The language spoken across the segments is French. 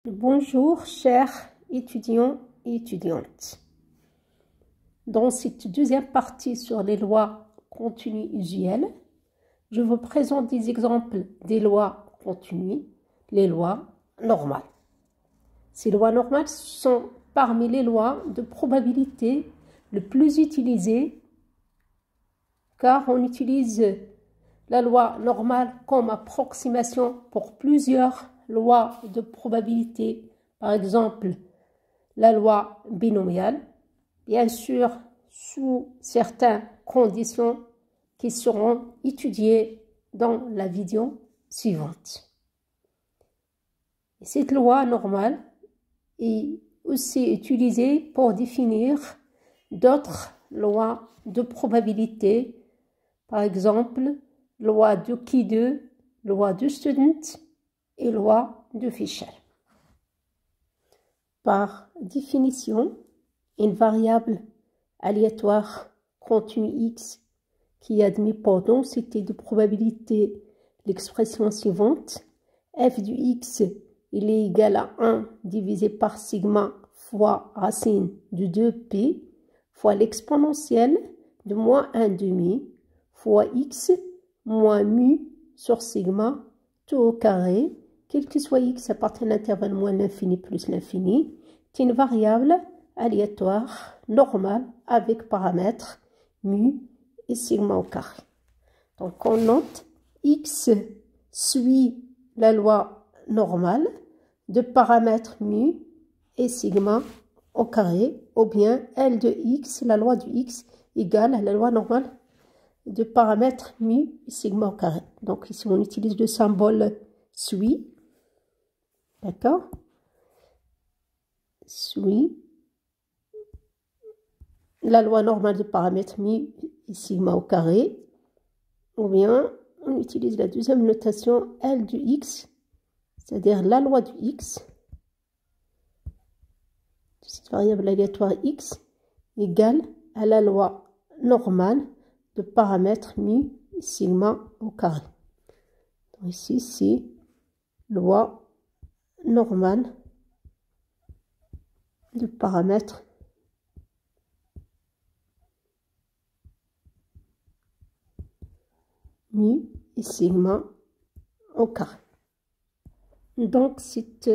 Bonjour chers étudiants et étudiantes. Dans cette deuxième partie sur les lois continues usuelles, je vous présente des exemples des lois continues, les lois normales. Ces lois normales sont parmi les lois de probabilité les plus utilisées car on utilise la loi normale comme approximation pour plusieurs lois de probabilité, par exemple la loi binomiale, bien sûr sous certaines conditions qui seront étudiées dans la vidéo suivante. Cette loi normale est aussi utilisée pour définir d'autres lois de probabilité, par exemple loi de Key-2, loi de Student et loi de Fisher. Par définition, une variable aléatoire continue x qui admet pour densité de probabilité l'expression suivante: f du x il est égal à 1 divisé par sigma fois racine de 2p fois l'exponentielle de moins 1 demi fois x moins mu sur sigma tout au carré, quel que soit x appartient à l'intervalle moins l'infini plus l'infini, est une variable aléatoire normale avec paramètres mu et sigma au carré. Donc on note x suit la loi normale de paramètres mu et sigma au carré, ou bien L de x, la loi du x égale à la loi normale de paramètres mu et sigma au carré. Donc ici on utilise le symbole suit, d'accord, suit la loi normale de paramètres mu et sigma au carré, ou bien on utilise la deuxième notation L du x, c'est-à-dire la loi du x, de cette variable aléatoire x, égale à la loi normale de paramètres mu et sigma au carré. Donc ici, c'est loi normale de paramètres mu et sigma au carré. Donc, cette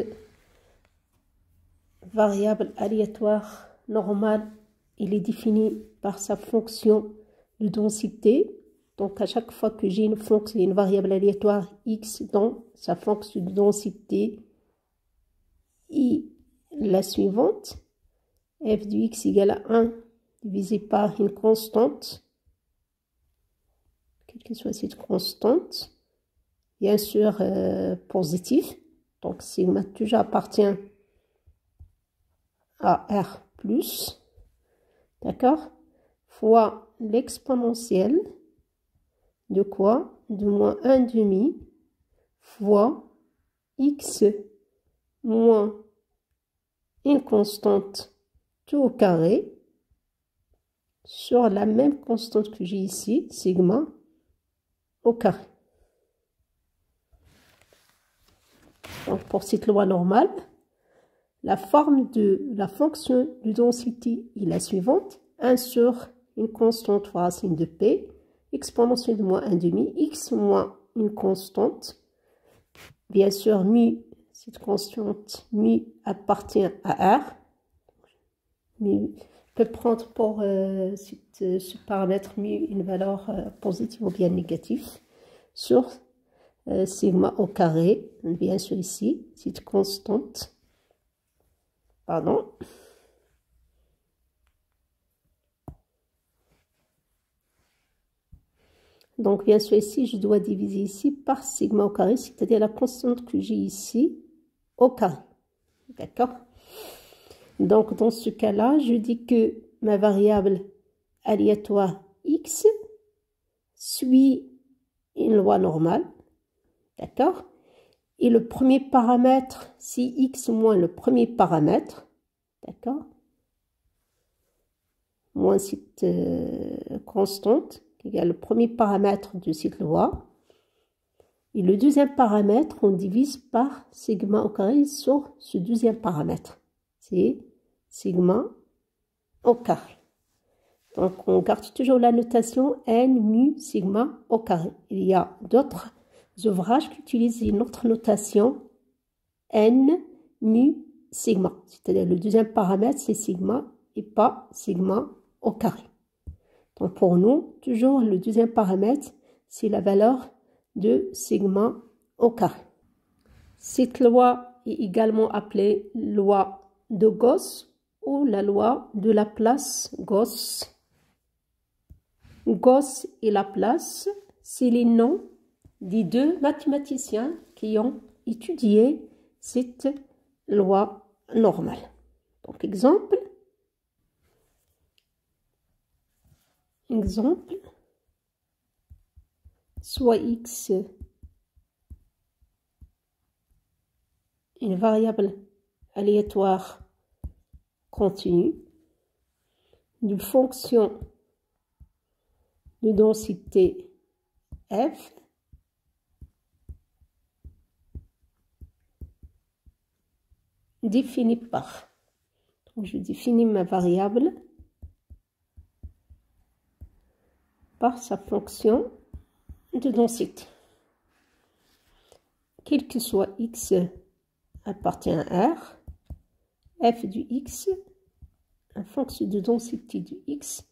variable aléatoire normale, elle est définie par sa fonction de densité. Donc, à chaque fois que j'ai une variable aléatoire x dans sa fonction de densité et la suivante, f de x égale à 1 divisé par une constante, quelle que soit cette constante, bien sûr positive, donc sigma toujours appartient à R plus, d'accord, fois l'exponentielle de quoi? De moins 1 demi fois x moins une constante tout au carré sur la même constante que j'ai ici, sigma au carré. Donc pour cette loi normale, la forme de la fonction de densité est la suivante: 1 sur une constante fois racine de p, exponentielle de moins 1 demi, x moins une constante. Bien sûr, mu, cette constante mu appartient à R. Mu peut prendre pour ce paramètre mu une valeur positive ou bien négative sur sigma au carré. Bien sûr ici, cette constante, pardon, donc bien sûr ici je dois diviser ici par sigma au carré, c'est-à-dire la constante que j'ai ici au carré, d'accord. Donc dans ce cas-là, je dis que ma variable aléatoire x suit une loi normale, d'accord, et le premier paramètre, c'est x moins le premier paramètre, d'accord, moins cette constante, qui est le premier paramètre de cette loi, Et le deuxième paramètre, on divise par sigma au carré sur ce deuxième paramètre. C'est sigma au carré. Donc, on garde toujours la notation n mu sigma au carré. Il y a d'autres ouvrages qui utilisent une autre notation n mu sigma. C'est-à-dire le deuxième paramètre, c'est sigma et pas sigma au carré. Donc, pour nous, toujours le deuxième paramètre, c'est la valeur de sigma au carré. Cette loi est également appelée loi de Gauss ou la loi de Laplace-Gauss. Gauss et Laplace, c'est les noms des deux mathématiciens qui ont étudié cette loi normale. Donc, exemple, soit x une variable aléatoire continue d'une fonction de densité f définie par. Donc, je définis ma variable par sa fonction de densité. Quel que soit x appartient à R, f du x, la fonction de densité du x,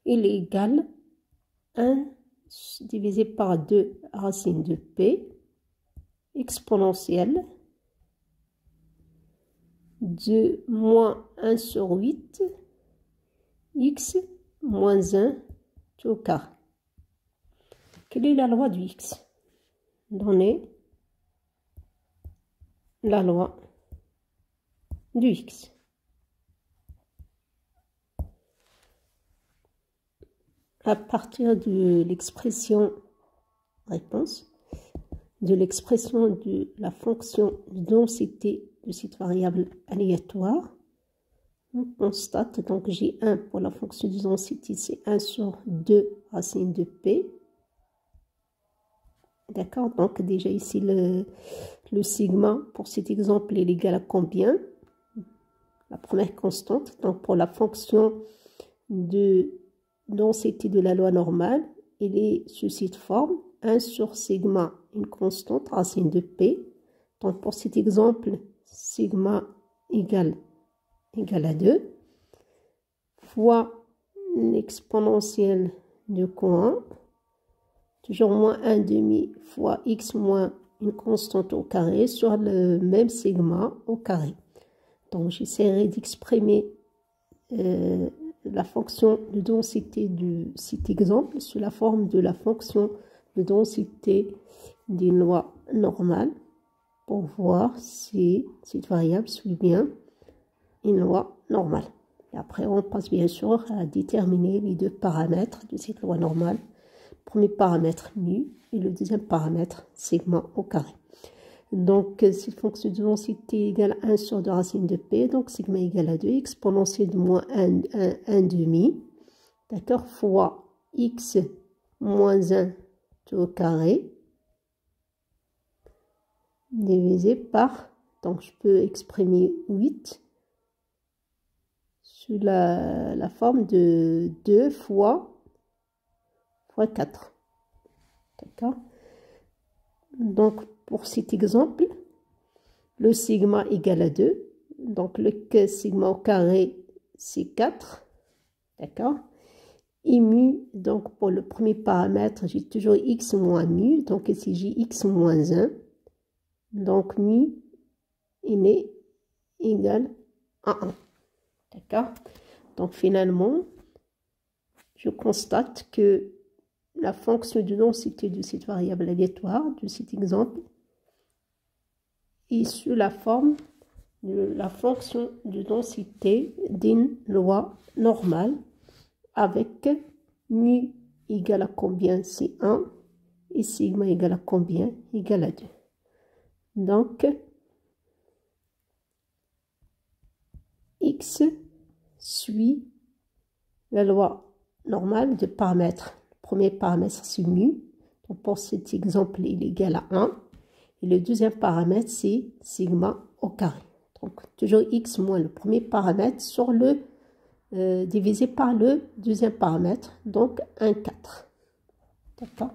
il est égal à 1 divisé par 2 racine de p exponentielle de moins 1 sur 8 x moins 1 tout au carré. Quelle est la loi du x? Donnez la loi du x. À partir de l'expression réponse, de l'expression de la fonction de densité de cette variable aléatoire, on constate, donc j'ai 1 pour la fonction de densité, c'est 1 sur 2 racine de p. D'accord, donc déjà ici le sigma pour cet exemple est égal à combien? La première constante, donc pour la fonction de densité de la loi normale, il est sous cette forme 1 sur sigma, une constante racine de p. Donc pour cet exemple, sigma égale à 2 fois l'exponentielle de courant, toujours moins 1 demi fois x moins une constante au carré sur le même sigma au carré. Donc j'essaierai d'exprimer la fonction de densité de cet exemple sous la forme de la fonction de densité d'une loi normale pour voir si cette variable suit bien une loi normale. Et après, on passe bien sûr à déterminer les deux paramètres de cette loi normale. Le premier paramètre mu et le deuxième paramètre sigma au carré. Donc, cette fonction de densité égale à 1 sur 2 racine de p, donc sigma égale à 2, exponentielle de moins 1 demi, d'accord, fois x moins 1 tout au carré, divisé par, donc je peux exprimer 8 sous la forme de 2 fois 4, d'accord. Donc, pour cet exemple, le sigma égale à 2. Donc, le sigma au carré, c'est 4. D'accord. Et mu, donc pour le premier paramètre, j'ai toujours x moins mu. Donc, ici, j'ai x moins 1. Donc, mu, il est égal à 1. D'accord. Donc, finalement, je constate que la fonction de densité de cette variable aléatoire, de cet exemple, est sous la forme de la fonction de densité d'une loi normale avec mu égale à combien? C'est 1 et sigma égale à combien? Égale à 2. Donc, x suit la loi normale de paramètres. Le premier paramètre, c'est mu. Donc, pour cet exemple, il est égal à 1. Et le deuxième paramètre, c'est sigma au carré. Donc, toujours x moins le premier paramètre sur le divisé par le deuxième paramètre. Donc, 1, 4. D'accord.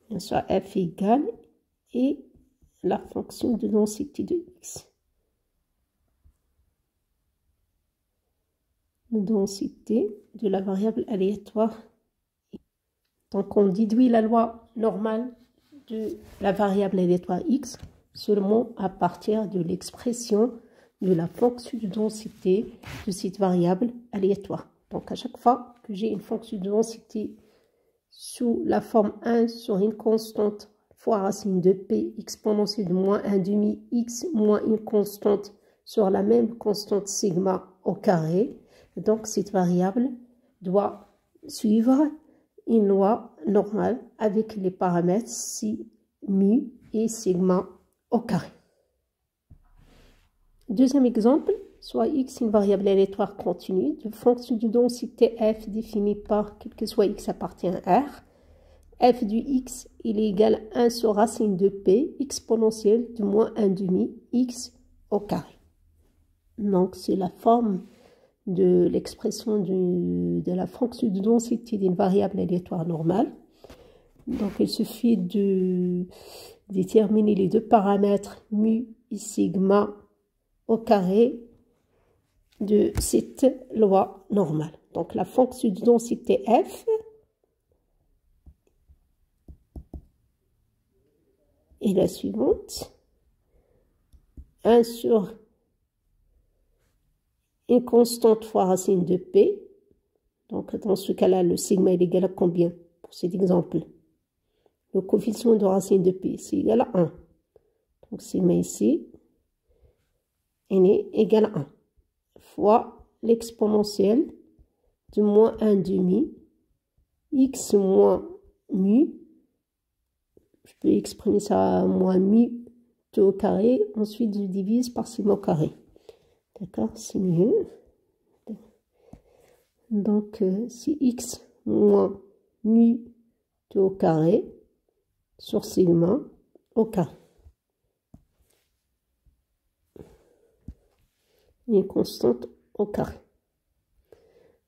Bien sûr, f égale et la fonction de densité de x. La densité de la variable aléatoire. Donc, on déduit la loi normale de la variable aléatoire x seulement à partir de l'expression de la fonction de densité de cette variable aléatoire. Donc, à chaque fois que j'ai une fonction de densité sous la forme 1 sur une constante fois racine de p exponentielle de moins 1 demi x moins une constante sur la même constante sigma au carré, donc cette variable doit suivre une loi normale avec les paramètres si, mu et sigma au carré. Deuxième exemple, soit x une variable aléatoire continue de fonction de densité f définie par quel que soit x appartient à R. F du x il est égal à 1 sur racine de p exponentielle de moins 1 demi x au carré. Donc c'est la forme de l'expression de la fonction de densité d'une variable aléatoire normale. Donc il suffit de déterminer les deux paramètres mu et sigma au carré de cette loi normale. Donc la fonction de densité f est la suivante. 1 sur une constante fois racine de p. Donc dans ce cas-là, le sigma est égal à combien pour cet exemple? Le coefficient de racine de p, c'est égal à 1. Donc sigma ici est égal à 1 fois l'exponentielle de moins 1 demi x moins mu. Je peux exprimer ça à moins mu t au carré. Ensuite, je divise par sigma au carré. D'accord, c'est mieux. Donc, c'est x moins mu t au carré sur sigma au carré. Une constante au carré.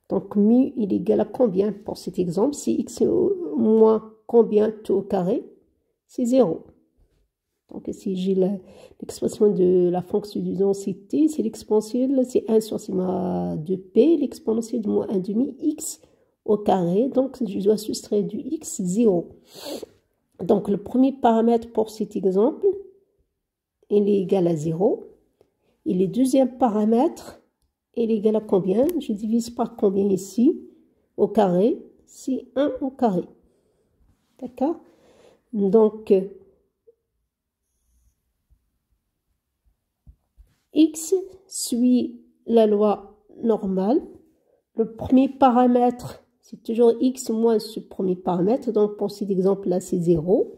Donc, mu, il est égal à combien pour cet exemple? Si x moins combien t au carré? C'est 0. Donc, ici, j'ai l'expression de la fonction de densité. C'est l'exponentielle, c'est 1 sur sigma de p. L'exponentielle de moins 1 demi x au carré. Donc, je dois soustraire du x 0. Donc, le premier paramètre pour cet exemple, il est égal à 0. Et le deuxième paramètre, il est égal à combien? Je divise par combien ici? Au carré, c'est 1 au carré. D'accord? Donc, x suit la loi normale. Le premier paramètre, c'est toujours x moins ce premier paramètre. Donc, pour cet exemple-là, c'est 0.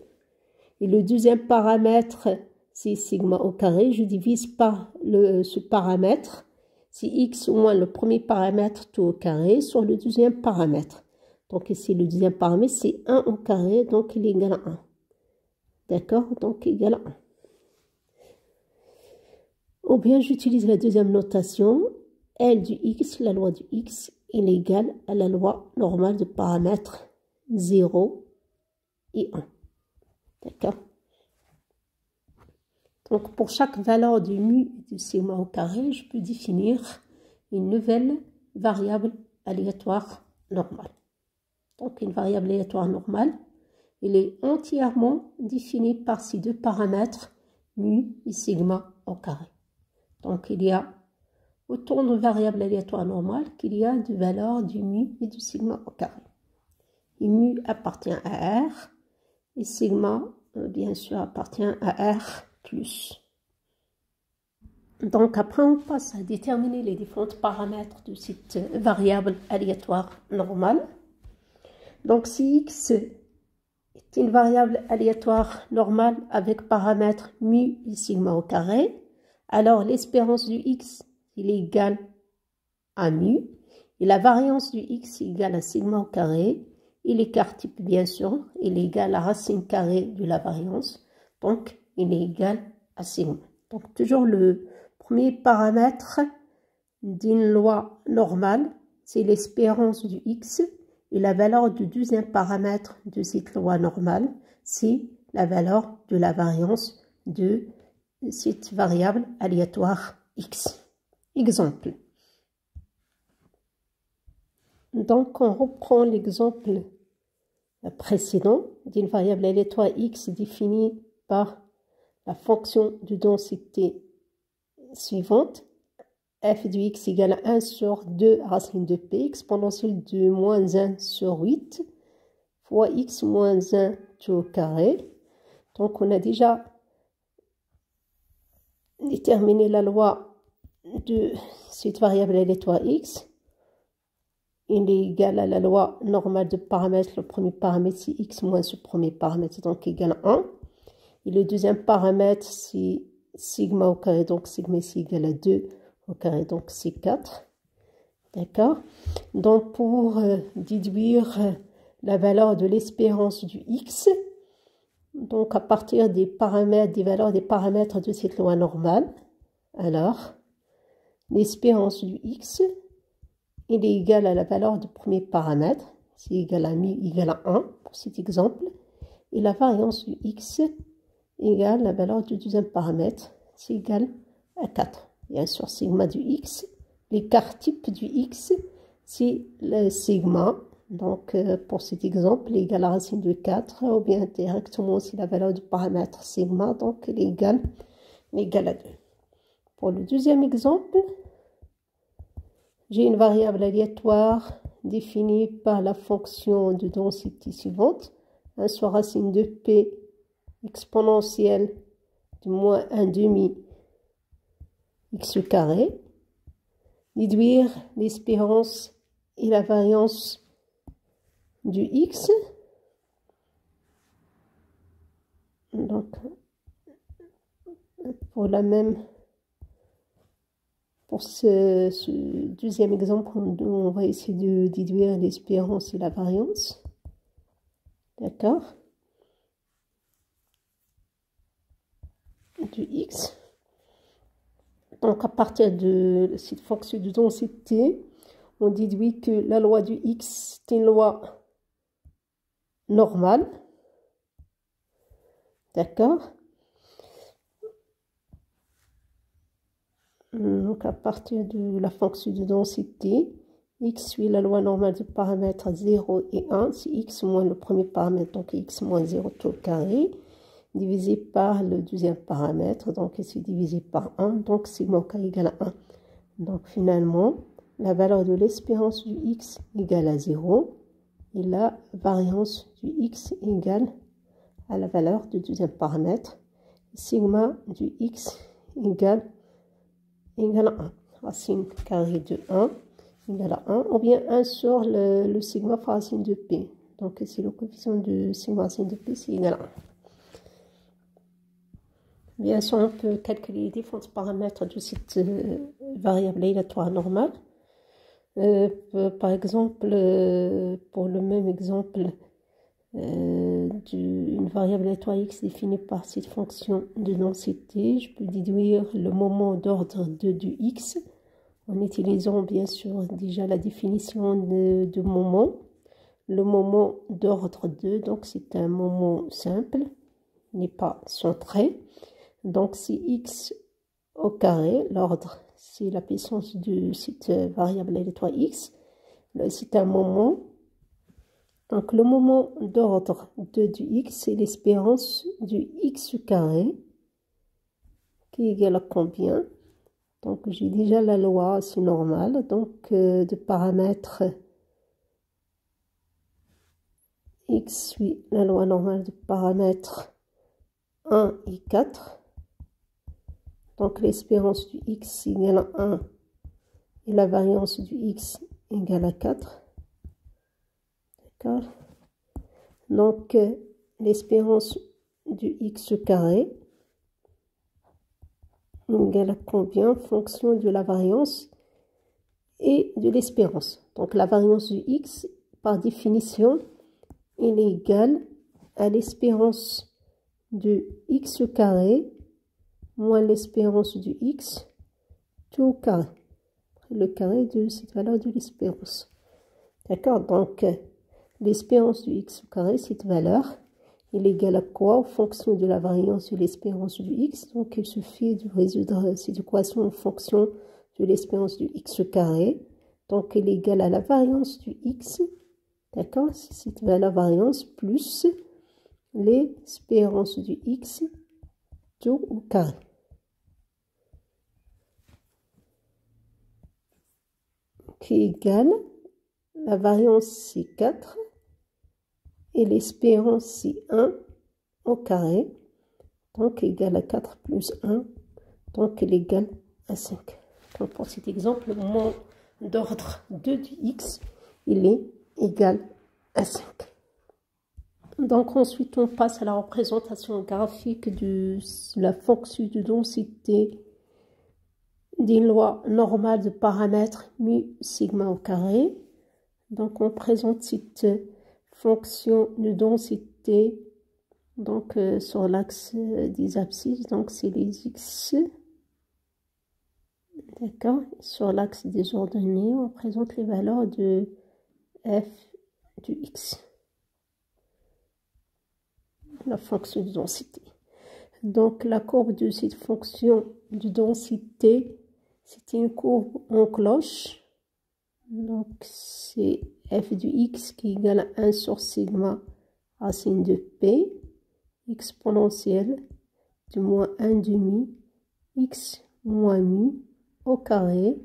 Et le deuxième paramètre, c'est sigma au carré. Je divise par ce paramètre. C'est x moins le premier paramètre tout au carré sur le deuxième paramètre. Donc, ici, le deuxième paramètre, c'est 1 au carré. Donc, il est égal à 1. D'accord? Donc, égal à 1. Ou bien, j'utilise la deuxième notation. L du x, la loi du x, est égale à la loi normale de paramètres 0 et 1. D'accord? Donc, pour chaque valeur du mu et du sigma au carré, je peux définir une nouvelle variable aléatoire normale. Donc, une variable aléatoire normale, elle est entièrement définie par ces deux paramètres, mu et sigma au carré. Donc, il y a autant de variables aléatoires normales qu'il y a de valeurs du mu et du sigma au carré. Et mu appartient à R et sigma, bien sûr, appartient à R plus. Donc, après, on passe à déterminer les différents paramètres de cette variable aléatoire normale. Donc, si x est une variable aléatoire normale avec paramètres mu et sigma au carré, alors l'espérance du x il est égal à mu et la variance du x est égale à sigma au carré Et l'écart type, bien sûr, il est égal à racine carrée de la variance. Donc, il est égal à sigma. Donc, toujours le premier paramètre d'une loi normale, c'est l'espérance du x. Et la valeur du deuxième paramètre de cette loi normale, c'est la valeur de la variance de cette variable aléatoire x. Exemple. Donc, on reprend l'exemple précédent d'une variable aléatoire x définie par la fonction de densité suivante. F de x égale à 1 sur 2 racine de p exponentielle de moins 1 sur 8 fois x moins 1 tout au carré. Donc, on a déjà déterminé la loi de cette variable aléatoire x. Il est égal à la loi normale de paramètres. Le premier paramètre, c'est x moins ce premier paramètre, donc égal à 1. Et le deuxième paramètre, c'est sigma au carré, donc sigma ici égal à 2 au carré, donc c'est 4. D'accord? Donc, pour déduire la valeur de l'espérance du x, donc à partir des paramètres, des valeurs des paramètres de cette loi normale, alors, l'espérance du x, il est égal à la valeur du premier paramètre, c'est égal à 1 pour cet exemple, et la variance du x égale la valeur du deuxième paramètre, c'est égal à 4. Bien sûr, sigma du x, l'écart type du x, c'est le sigma, donc pour cet exemple, il est égal à racine de 4, ou bien directement, c'est la valeur du paramètre sigma, donc il est égal à 2. Pour le deuxième exemple, j'ai une variable aléatoire définie par la fonction de densité suivante. 1 sur racine de p exponentielle de moins 1 demi x au carré. Déduire l'espérance et la variance du x. Donc, pour ce deuxième exemple, on va essayer de déduire l'espérance et la variance. D'accord? Du x. Donc, à partir de cette fonction de densité, on déduit que la loi du x est une loi normale. D'accord? Donc, à partir de la fonction de densité, x suit la loi normale du paramètre 0 et 1. C'est x moins le premier paramètre, donc x moins 0 tout au carré, divisé par le deuxième paramètre, donc ici divisé par 1, donc sigma au carré égale à 1. Donc, finalement, la valeur de l'espérance du x égale à 0 et la variance du x égale à la valeur du deuxième paramètre. Sigma du x égale à 1. Racine carrée de 1 égale à 1, ou bien 1 sur le sigma fois racine de p. Donc ici, le coefficient de sigma racine de p, c'est égal à 1. Bien sûr, on peut calculer les différents paramètres de cette variable aléatoire normale. Par exemple, pour le même exemple, d'une variable aléatoire x définie par cette fonction de densité, je peux déduire le moment d'ordre 2 du x en utilisant bien sûr déjà la définition de moment. Le moment d'ordre 2, donc c'est un moment simple, n'est pas centré. Donc c'est x au carré, l'ordre c'est la puissance de cette variable aléatoire x. C'est un moment. Donc, le moment d'ordre 2 du x, c'est l'espérance du x au carré, qui est égal à combien? Donc, j'ai déjà la loi, c'est normal. Donc, de paramètres x suit la loi normale de paramètres 1 et 4. Donc, l'espérance du x égale à 1 et la variance du x égale à 4. D'accord? Donc, l'espérance du x au carré égale à combien? Fonction de la variance et de l'espérance. Donc, la variance du x, par définition, il est égal à l'espérance de x carré moins l'espérance du x tout au carré. Le carré de cette valeur de l'espérance. D'accord? Donc, l'espérance du x au carré, cette valeur, il est égal à quoi? En fonction de la variance de l'espérance du x. Donc, il suffit de résoudre cette équation en fonction de l'espérance du x au carré. Donc, il est égal à la variance du x. D'accord? C'est cette valeur variance plus l'espérance du x tout au carré. Qui est égal, la variance c'est 4 et l'espérance c'est 1 au carré, donc égal à 4 plus 1, donc il est égal à 5. Donc pour cet exemple, mon d'ordre 2 de x, il est égal à 5. Donc ensuite on passe à la représentation graphique de la fonction de densité des lois normales de paramètres mu sigma au carré. Donc on présente cette fonction de densité donc sur l'axe des abscisses, donc c'est les x, d'accord. Sur l'axe des ordonnées, on présente les valeurs de f du x, la fonction de densité. Donc la courbe de cette fonction de densité, c'est une courbe en cloche. Donc c'est f du x qui est égal à 1 sur sigma racine de p exponentielle de moins 1 demi x moins mu au carré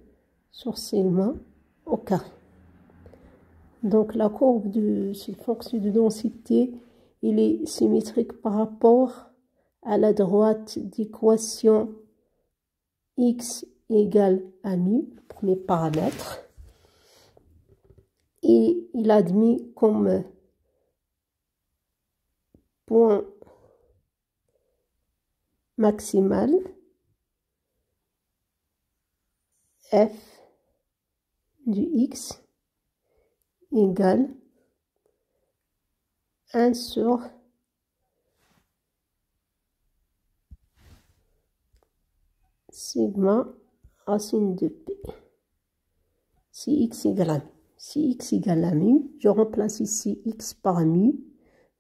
sur sigma au carré. Donc la courbe de cette fonction de densité, il est symétrique par rapport à la droite d'équation x égale à mu, le premier paramètre. Et il a admis comme point maximal f du x égale 1 sur sigma racine de p. Si x égale à mu. Si x égale à mu, je remplace ici x par mu.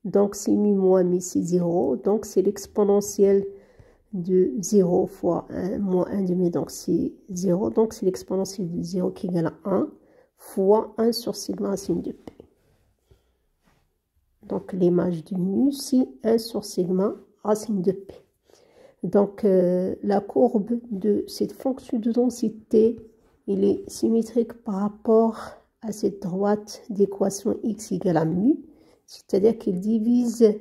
Donc c'est mu moins mu, c'est 0. Donc c'est l'exponentielle de 0 fois 1 moins 1 demi, donc c'est 0. Donc c'est l'exponentielle de 0 qui égale à 1 fois 1 sur sigma racine de p. Donc l'image du mu, c'est 1 sur sigma racine de p. Donc la courbe de cette fonction de densité, il est symétrique par rapport à cette droite d'équation x égale à mu, c'est-à-dire qu'il divise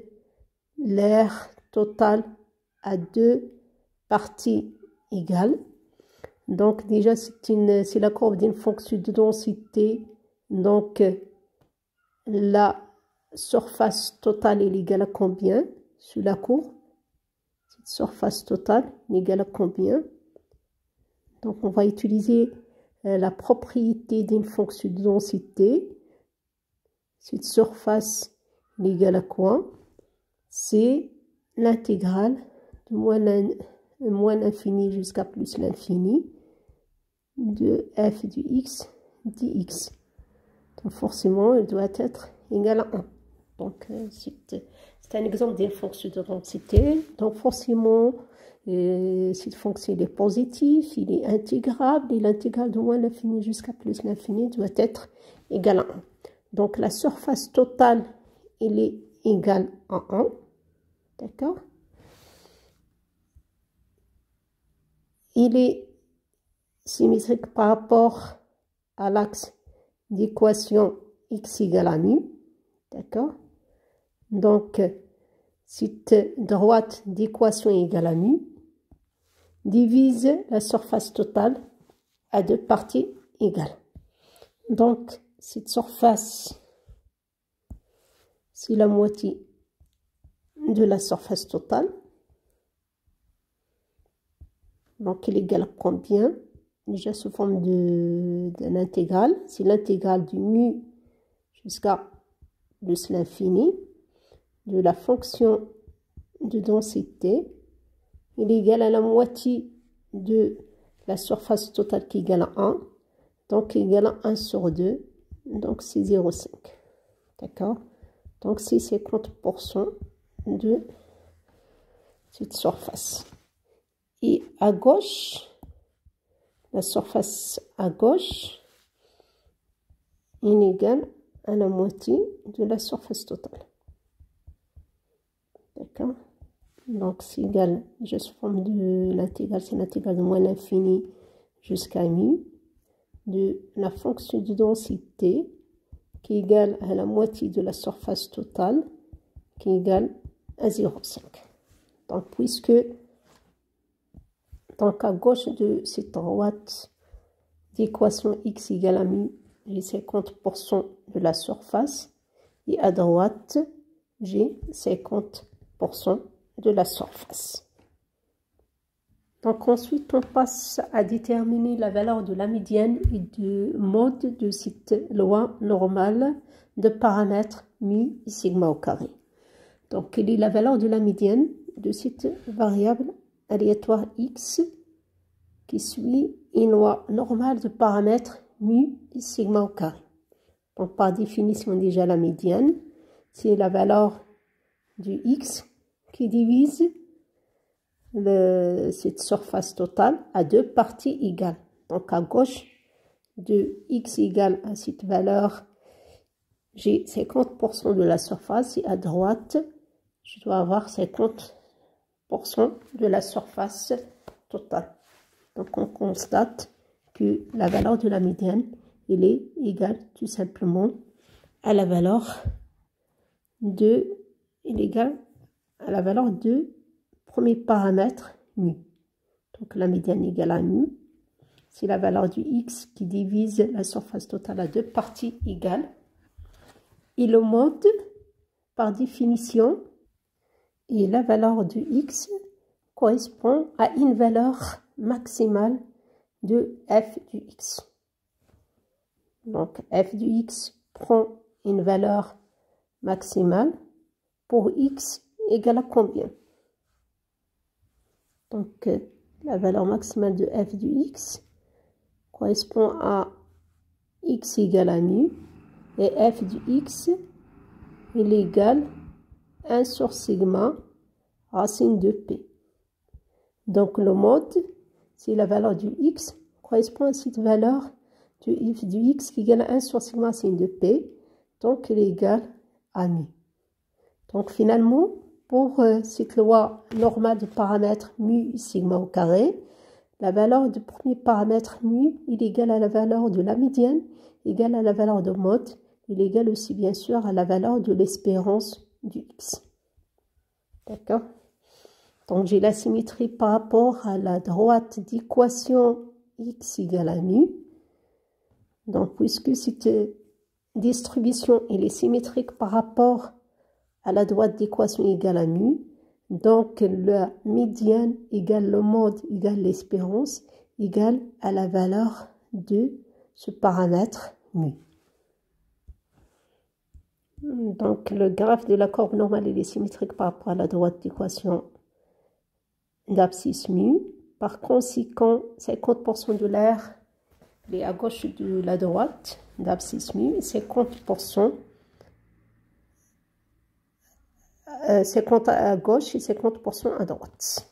l'aire totale à deux parties égales. Donc déjà c'est la courbe d'une fonction de densité, donc la surface totale est égale à combien sur la courbe? Cette surface totale est égale à combien? Donc on va utiliser la propriété d'une fonction de densité. Cette surface est égale à quoi? C'est l'intégrale de moins l'infini jusqu'à plus l'infini de f du x dx. Donc forcément, elle doit être égale à 1. Donc c'est un exemple d'une fonction de densité. Donc forcément, cette fonction est positive, il est intégrable, et l'intégrale de moins l'infini jusqu'à plus l'infini doit être égale à 1. Donc la surface totale, elle est égale à 1. D'accord? Il est symétrique par rapport à l'axe d'équation x égale à mu. D'accord? Donc, cette droite d'équation égale à mu divise la surface totale à deux parties égales. Donc, cette surface, c'est la moitié de la surface totale. Donc, il est égal à combien? Déjà sous forme d'un intégral. C'est l'intégrale du mu jusqu'à plus l'infini de la fonction de densité, il est égal à la moitié de la surface totale qui est égale à 1, donc égal à 1 sur 2, donc c'est 0,5. D'accord? Donc c'est 50% de cette surface. Et à gauche, la surface à gauche est égale à la moitié de la surface totale. D'accord? Donc c'est égal, je sous forme de l'intégrale, c'est l'intégrale de moins l'infini jusqu'à mu de la fonction de densité qui est égale à la moitié de la surface totale qui est égale à 0,5. Donc donc à gauche de cette droite d'équation x égale à mu, j'ai 50% de la surface et à droite j'ai 50% de la surface. Donc ensuite on passe à déterminer la valeur de la médiane et du mode de cette loi normale de paramètres mu et sigma au carré. Donc quelle est la valeur de la médiane de cette variable aléatoire x qui suit une loi normale de paramètres mu et sigma au carré. Donc par définition déjà la médiane, c'est la valeur du x qui divise cette surface totale à deux parties égales. Donc à gauche de x égale à cette valeur, j'ai 50% de la surface et à droite, je dois avoir 50% de la surface totale. Donc on constate que la valeur de la médiane, elle est égale tout simplement à la valeur de, premier paramètre mu. Donc la médiane égale à mu. C'est la valeur du x qui divise la surface totale à deux parties égales. Et le mode, par définition, et la valeur du x correspond à une valeur maximale de f du x. Donc f du x prend une valeur maximale pour x égale à combien? Donc la valeur maximale de f du x correspond à x égale à mu et f du x il est égal à 1 sur sigma racine de p. Donc le mode, c'est la valeur du x correspond à cette valeur de f du x qui est égal à 1 sur sigma racine de p, donc il est égal à mu. Donc finalement, pour cette loi normale de paramètres mu sigma au carré, la valeur du premier paramètre mu il est égal à la valeur de la médiane, égale à la valeur de mode, il est égal aussi bien sûr à la valeur de l'espérance du x. D'accord? Donc j'ai la symétrie par rapport à la droite d'équation x égale à mu. Donc puisque cette distribution elle est symétrique par rapport à la droite d'équation égale à mu, donc la médiane égale le mode égale l'espérance égale à la valeur de ce paramètre mu. Donc le graphe de la courbe normale il est symétrique par rapport à la droite d'équation d'abscisse mu. Par conséquent, 50% de l'air est à gauche de la droite d'abscisse mu, 50% 50 à gauche et 50% à droite.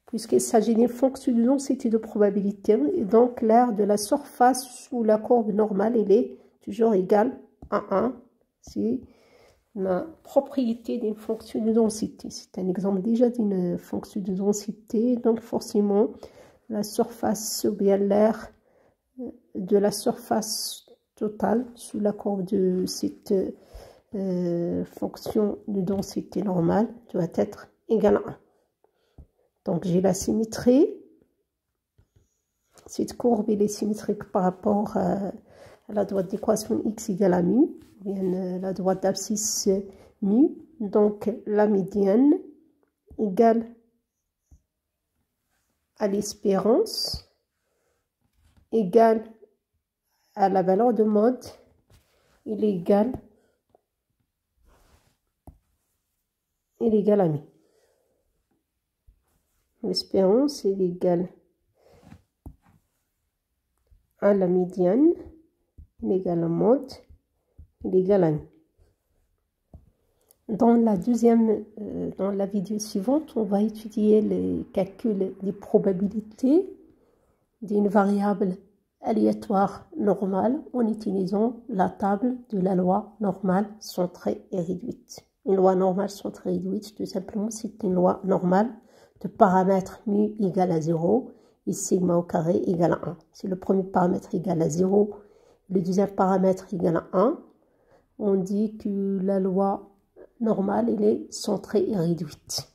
Puisqu'il s'agit d'une fonction de densité de probabilité, et donc l'aire de la surface sous la courbe normale, elle est toujours égale à 1. C'est la propriété d'une fonction de densité. C'est un exemple déjà d'une fonction de densité. Donc forcément, la surface ou bien l'aire de la surface totale sous la courbe de cette fonction de densité normale doit être égale à 1. Donc j'ai la symétrie. Cette courbe elle est symétrique par rapport à la droite d'équation x égale à mu, bien la droite d'abscisse mu. Donc la médiane égale à l'espérance égale à la valeur de mode, il est égal est égal à mi. L'espérance est égale à la médiane, est égale à mode, est égale à mi. Dans la vidéo suivante, on va étudier les calculs des probabilités d'une variable aléatoire normale en utilisant la table de la loi normale centrée et réduite. Une loi normale centrée et réduite, tout simplement, c'est une loi normale de paramètre mu égale à 0 et sigma au carré égale à 1. Si le premier paramètre égale à 0, le deuxième paramètre égale à 1, on dit que la loi normale, elle est centrée et réduite.